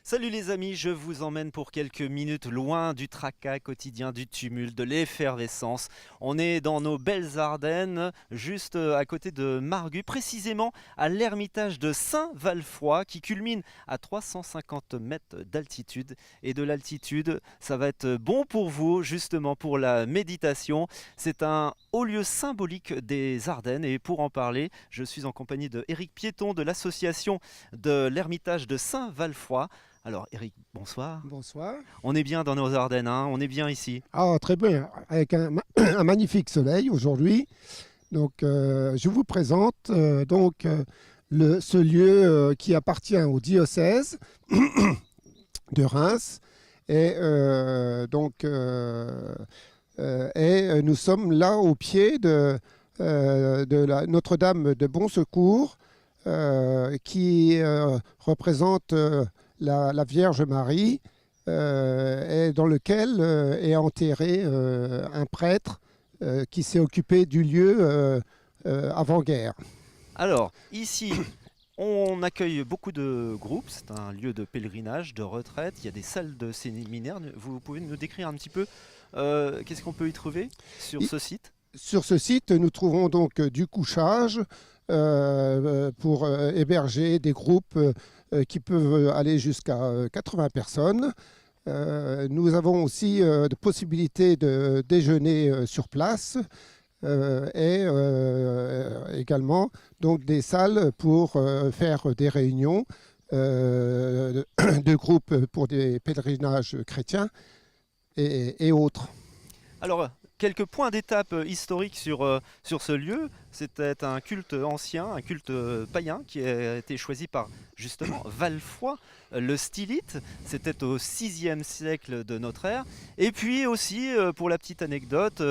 Salut les amis, je vous emmène pour quelques minutes loin du tracas quotidien, du tumulte, de l'effervescence. On est dans nos belles Ardennes, juste à côté de Margus, précisément à l'ermitage de Saint-Valfroy qui culmine à 350 mètres d'altitude. Et de l'altitude, ça va être bon pour vous, justement pour la méditation. C'est un haut lieu symbolique des Ardennes et pour en parler, je suis en compagnie de Éric Piéton de l'association de l'ermitage de Saint-Valfroy. Alors Eric, bonsoir. Bonsoir. On est bien dans nos Ardennes, hein, on est bien ici. Ah, très bien, avec un magnifique soleil aujourd'hui. Donc, je vous présente ce lieu qui appartient au diocèse de Reims. Nous sommes là au pied de la Notre-Dame de Bon Secours, qui représente la Vierge Marie, et dans lequel est enterré un prêtre qui s'est occupé du lieu avant-guerre. Alors ici, on accueille beaucoup de groupes, c'est un lieu de pèlerinage, de retraite, il y a des salles de séminaire. Vous pouvez nous décrire un petit peu qu'est-ce qu'on peut y trouver sur Et ce site? sur ce site, nous trouvons donc du couchage pour héberger des groupes qui peuvent aller jusqu'à 80 personnes. Nous avons aussi de possibilités de déjeuner sur place, également donc des salles pour faire des réunions de groupes pour des pèlerinages chrétiens et autres. Alors, quelques points d'étape historiques sur ce lieu. C'était un culte ancien, un culte païen qui a été choisi par justement Valfroy, le stylite. C'était au 6e siècle de notre ère. Et puis aussi, pour la petite anecdote,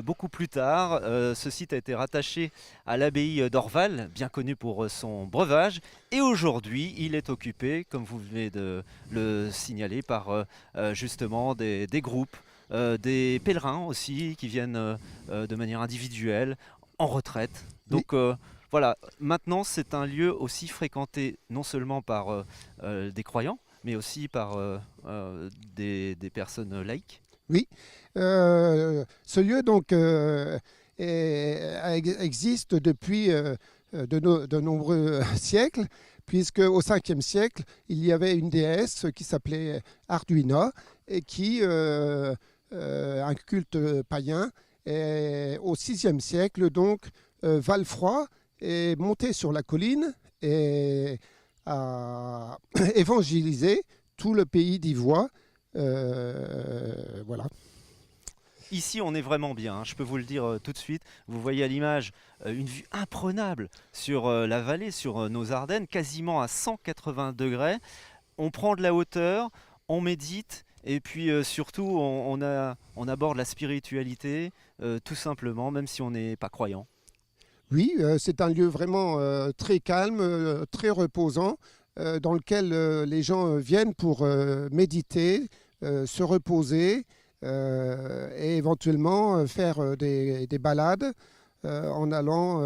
beaucoup plus tard, ce site a été rattaché à l'abbaye d'Orval, bien connue pour son breuvage. Et aujourd'hui, il est occupé, comme vous venez de le signaler, par justement des groupes. Des pèlerins aussi qui viennent de manière individuelle, en retraite. Oui, Donc voilà, maintenant c'est un lieu aussi fréquenté non seulement par des croyants, mais aussi par des personnes laïques. oui. Ce lieu donc existe depuis de nombreux siècles, puisque au 5e siècle, il y avait une déesse qui s'appelait Arduina et qui un culte païen. Et au 6e siècle, donc, Valfroy est monté sur la colline et a évangélisé tout le pays d'Ivoire. Voilà. Ici, on est vraiment bien, hein, je peux vous le dire tout de suite. Vous voyez à l'image une vue imprenable sur la vallée, sur nos Ardennes, quasiment à 180 degrés. On prend de la hauteur, on médite, et puis surtout, on aborde la spiritualité, tout simplement, même si on n'est pas croyant. Oui, c'est un lieu vraiment très calme, très reposant, dans lequel les gens viennent pour méditer, se reposer et éventuellement faire des balades en allant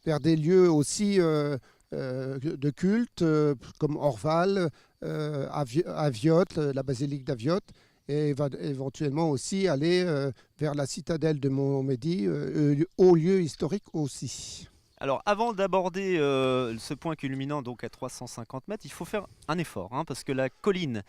vers des lieux aussi de culte, comme Orval, Aviotte, la basilique d'Aviotte, et va éventuellement aussi aller vers la citadelle de Montmédy, haut lieu historique aussi. Alors, avant d'aborder ce point culminant donc à 350 mètres, il faut faire un effort, hein, parce que la colline,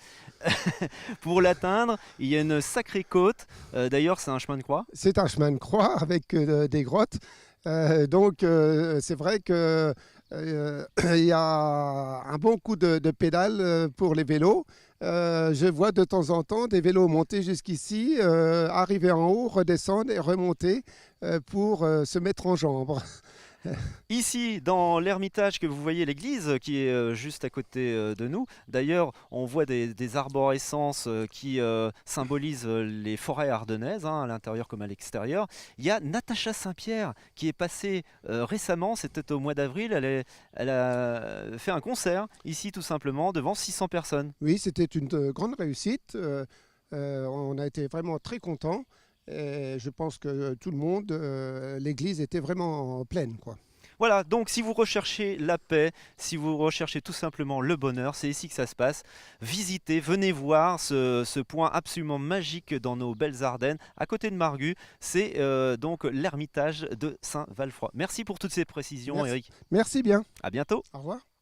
pour l'atteindre, il y a une sacrée côte. D'ailleurs, c'est un chemin de croix. C'est un chemin de croix avec des grottes. C'est vrai que il y a un bon coup de pédale pour les vélos. Je vois de temps en temps des vélos monter jusqu'ici, arriver en haut, redescendre et remonter pour se mettre en jambes. Ici, dans l'ermitage que vous voyez, l'église qui est juste à côté de nous, d'ailleurs, on voit des arborescences qui symbolisent les forêts ardennaises, hein, à l'intérieur comme à l'extérieur. Il y a Natacha Saint-Pierre qui est passée récemment, c'était au mois d'avril, elle a fait un concert ici tout simplement devant 600 personnes. Oui, c'était une grande réussite. On a été vraiment très contents. Et je pense que tout le monde, l'église était vraiment pleine, quoi. Voilà, donc si vous recherchez la paix, si vous recherchez tout simplement le bonheur, c'est ici que ça se passe. Visitez, venez voir ce point absolument magique dans nos belles Ardennes, à côté de Margus. C'est donc l'ermitage de Saint-Valfroy. Merci pour toutes ces précisions, Merci, Eric. merci bien. À bientôt. Au revoir.